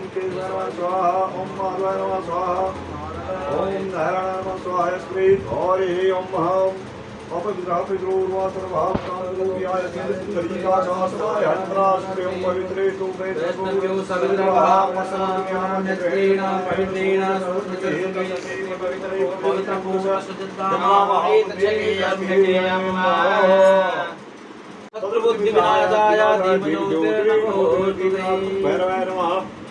ओम केशवाय नमः स्वाहा ओम माधवाय नमः स्वाहा ओम नारायणाय नमः स्वाहा स्प्रीत हरि ओम हम अपवित्रः पितॄर्वासरभावकानुरूप्याय सिद्धरीकाशासनाय हन्त्राश्रयं पवित्रेषु वेदेषु सर्वभावसमज्ञाननेत्रेण पवित्रेण भैरवाय नमः